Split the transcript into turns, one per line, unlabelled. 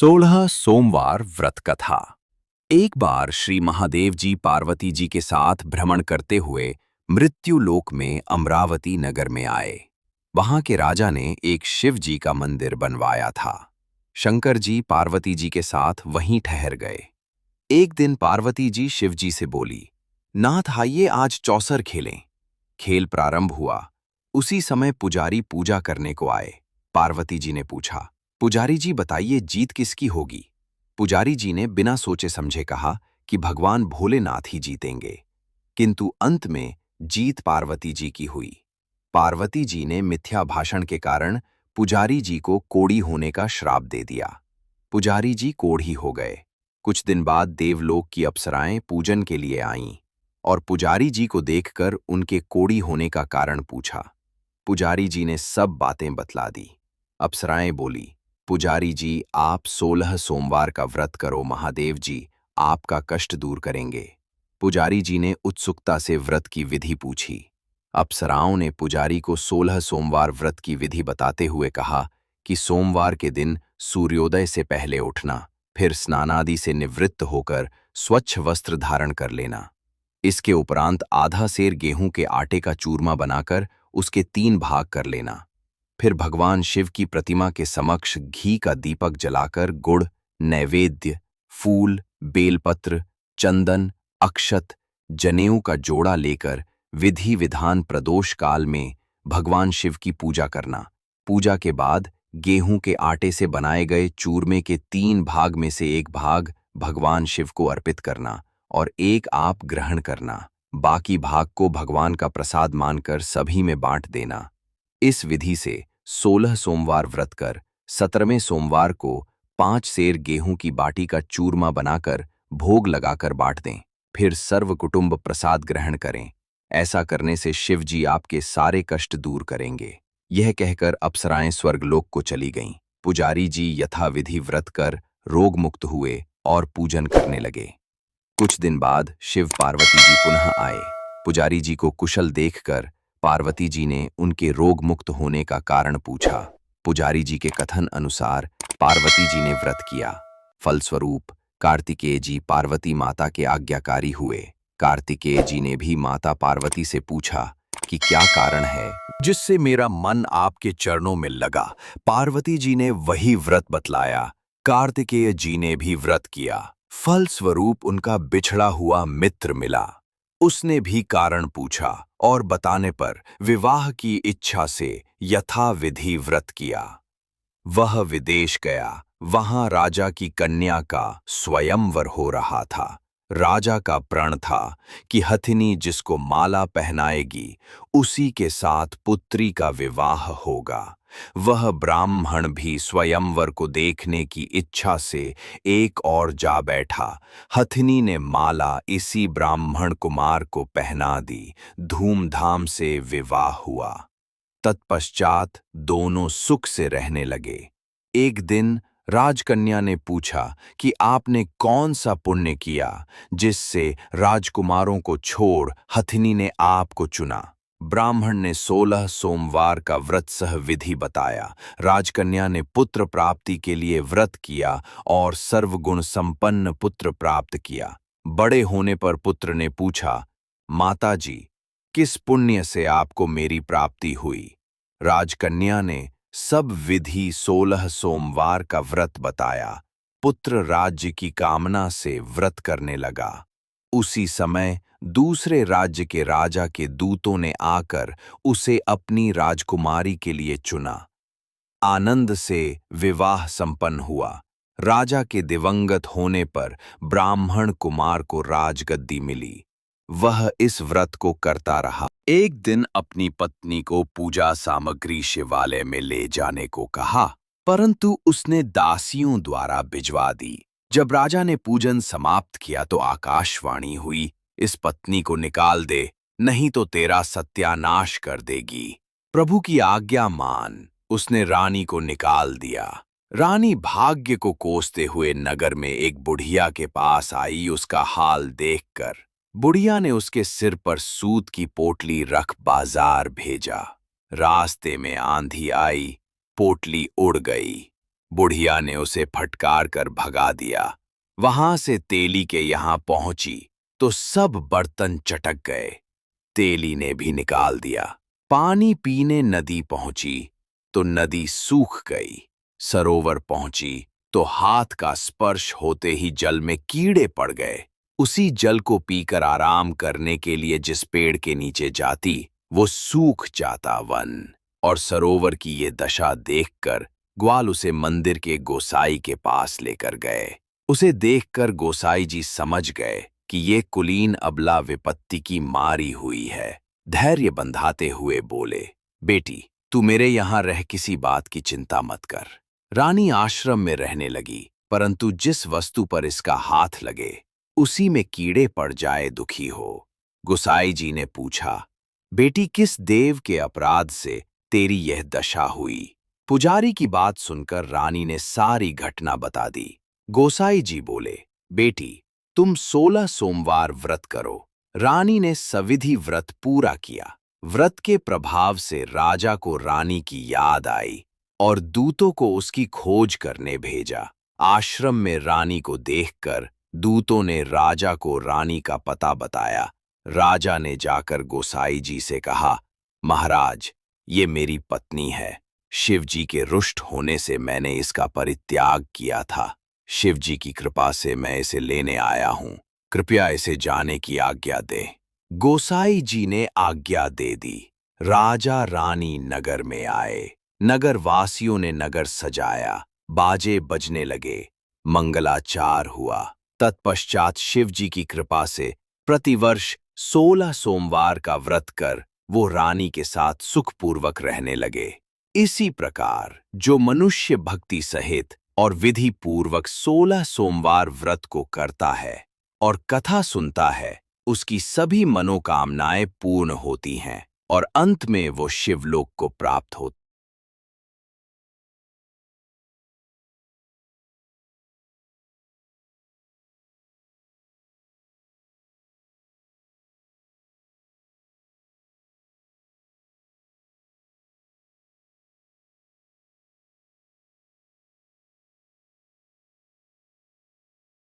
16 सोमवार व्रत कथा। एक बार श्री महादेव जी पार्वती जी के साथ भ्रमण करते हुए मृत्यु लोक में अमरावती नगर में आए। वहां के राजा ने एक शिव जी का मंदिर बनवाया था। शंकर जी पार्वती जी के साथ वहीं ठहर गए। एक दिन पार्वती जी शिव जी से बोली, नाथ आइए आज चौसर खेलें। खेल प्रारंभ हुआ। उसी समय पुजारी पूजा करने को आए। पार्वती जी ने पूछा, पुजारी जी बताइए जीत किसकी होगी। पुजारी जी ने बिना सोचे समझे कहा कि भगवान भोलेनाथ ही जीतेंगे। किंतु अंत में जीत पार्वती जी की हुई। पार्वती जी ने मिथ्या भाषण के कारण पुजारी जी को कोढ़ी होने का श्राप दे दिया। पुजारी जी कोढ़ी हो गए। कुछ दिन बाद देवलोक की अप्सराएं पूजन के लिए आईं और पुजारी जी को देखकर उनके कोढ़ी होने का कारण पूछा। पुजारी जी ने सब बातें बतला दी। अप्सराएं बोली, पुजारी जी आप 16 सोमवार का व्रत करो, महादेव जी आपका कष्ट दूर करेंगे। पुजारी जी ने उत्सुकता से व्रत की विधि पूछी। अप्सराओं ने पुजारी को 16 सोमवार व्रत की विधि बताते हुए कहा कि सोमवार के दिन सूर्योदय से पहले उठना, फिर स्नानादि से निवृत्त होकर स्वच्छ वस्त्र धारण कर लेना। इसके उपरांत आधा सेर गेहूं के आटे का चूरमा बनाकर उसके 3 भाग कर लेना। फिर भगवान शिव की प्रतिमा के समक्ष घी का दीपक जलाकर गुड़, नैवेद्य, फूल, बेलपत्र, चंदन, अक्षत, जनेऊ का जोड़ा लेकर विधि विधान प्रदोष काल में भगवान शिव की पूजा करना। पूजा के बाद गेहूं के आटे से बनाए गए चूरमे के 3 भाग में से एक भाग भगवान शिव को अर्पित करना और एक आप ग्रहण करना। बाकी भाग को भगवान का प्रसाद मानकर सभी में बांट देना। इस विधि से 16 सोमवार व्रत कर 17वें सोमवार को 5 सेर गेहूं की बाटी का चूरमा बनाकर भोग लगाकर बांट दें। फिर सर्व कुटुंब प्रसाद ग्रहण करें। ऐसा करने से शिव जी आपके सारे कष्ट दूर करेंगे। यह कहकर अप्सराएं स्वर्गलोक को चली गईं। पुजारी जी यथाविधि व्रत कर रोग मुक्त हुए और पूजन करने लगे। कुछ दिन बाद शिव पार्वती जी पुनः आए। पुजारी जी को कुशल देखकर पार्वती जी ने उनके रोग मुक्त होने का कारण पूछा। पुजारी जी के कथन अनुसार पार्वती जी ने व्रत किया। फलस्वरूप कार्तिकेय जी पार्वती माता के आज्ञाकारी हुए। कार्तिकेय जी ने भी माता पार्वती से पूछा कि क्या कारण है जिससे मेरा मन आपके चरणों में लगा। पार्वती जी ने वही व्रत बतलाया। कार्तिकेय जी ने भी व्रत किया। फलस्वरूप उनका बिछड़ा हुआ मित्र मिला। उसने भी कारण पूछा और बताने पर विवाह की इच्छा से यथाविधि व्रत किया। वह विदेश गया। वहां राजा की कन्या का स्वयंवर हो रहा था। राजा का प्रण था कि हथिनी जिसको माला पहनाएगी उसी के साथ पुत्री का विवाह होगा। वह ब्राह्मण भी स्वयंवर को देखने की इच्छा से एक और जा बैठा। हथिनी ने माला इसी ब्राह्मण कुमार को पहना दी। धूमधाम से विवाह हुआ। तत्पश्चात दोनों सुख से रहने लगे। एक दिन राजकन्या ने पूछा कि आपने कौन सा पुण्य किया जिससे राजकुमारों को छोड़ हथिनी ने आपको चुना। ब्राह्मण ने 16 सोमवार का व्रत सह विधि बताया। राजकन्या ने पुत्र प्राप्ति के लिए व्रत किया और सर्वगुण संपन्न पुत्र प्राप्त किया। बड़े होने पर पुत्र ने पूछा, माता जी किस पुण्य से आपको मेरी प्राप्ति हुई। राजकन्या ने सब विधि 16 सोमवार का व्रत बताया। पुत्र राज्य की कामना से व्रत करने लगा। उसी समय दूसरे राज्य के राजा के दूतों ने आकर उसे अपनी राजकुमारी के लिए चुना। आनंद से विवाह संपन्न हुआ। राजा के दिवंगत होने पर ब्राह्मण कुमार को राजगद्दी मिली। वह इस व्रत को करता रहा। एक दिन अपनी पत्नी को पूजा सामग्री शिवालय में ले जाने को कहा, परंतु उसने दासियों द्वारा भिजवा दी। जब राजा ने पूजन समाप्त किया तो आकाशवाणी हुई, इस पत्नी को निकाल दे, नहीं तो तेरा सत्यानाश कर देगी। प्रभु की आज्ञा मान उसने रानी को निकाल दिया। रानी भाग्य को कोसते हुए नगर में एक बुढ़िया के पास आई। उसका हाल देखकर बुढ़िया ने उसके सिर पर सूत की पोटली रख बाजार भेजा। रास्ते में आंधी आई, पोटली उड़ गई। बुढ़िया ने उसे फटकार कर भगा दिया। वहां से तेली के यहाँ पहुंची तो सब बर्तन चटक गए। तेली ने भी निकाल दिया। पानी पीने नदी पहुंची तो नदी सूख गई। सरोवर पहुंची तो हाथ का स्पर्श होते ही जल में कीड़े पड़ गए। उसी जल को पीकर आराम करने के लिए जिस पेड़ के नीचे जाती वो सूख जाता वन। और सरोवर की ये दशा देखकर ग्वाल उसे मंदिर के गोसाई के पास लेकर गए। उसे देखकर गोसाई जी समझ गए कि ये कुलीन अबला विपत्ति की मारी हुई है। धैर्य बंधाते हुए बोले, बेटी, तू मेरे यहाँ रह किसी बात की चिंता मत कर। रानी आश्रम में रहने लगी, परंतु जिस वस्तु पर इसका हाथ लगे उसी में कीड़े पड़ जाए दुखी हो। गुसाई जी ने पूछा, बेटी, किस देव के अपराध से तेरी यह दशा हुई? पुजारी की बात सुनकर रानी ने सारी घटना बता दी। गोसाई जी बोले, बेटी, तुम 16 सोमवार व्रत करो। रानी ने सविधि व्रत पूरा किया। व्रत के प्रभाव से राजा को रानी की याद आई और दूतों को उसकी खोज करने भेजा। आश्रम में रानी को देखकर दूतों ने राजा को रानी का पता बताया। राजा ने जाकर गोसाई जी से कहा, महाराज, ये मेरी पत्नी है। शिव जी के रुष्ट होने से मैंने इसका परित्याग किया था। शिव जी की कृपा से मैं इसे लेने आया हूँ। कृपया इसे जाने की आज्ञा दे। गोसाई जी ने आज्ञा दे दी। राजा रानी नगर में आए। नगर वासियों ने नगर सजाया, बाजे बजने लगे, मंगलाचार हुआ। तत्पश्चात शिव जी की कृपा से प्रतिवर्ष 16 सोमवार का व्रत कर वो रानी के साथ सुखपूर्वक रहने लगे। इसी प्रकार जो मनुष्य भक्ति सहित और विधि पूर्वक 16 सोमवार व्रत को करता है और कथा सुनता है, उसकी सभी मनोकामनाएं पूर्ण होती हैं और अंत में वो शिवलोक को प्राप्त होता है।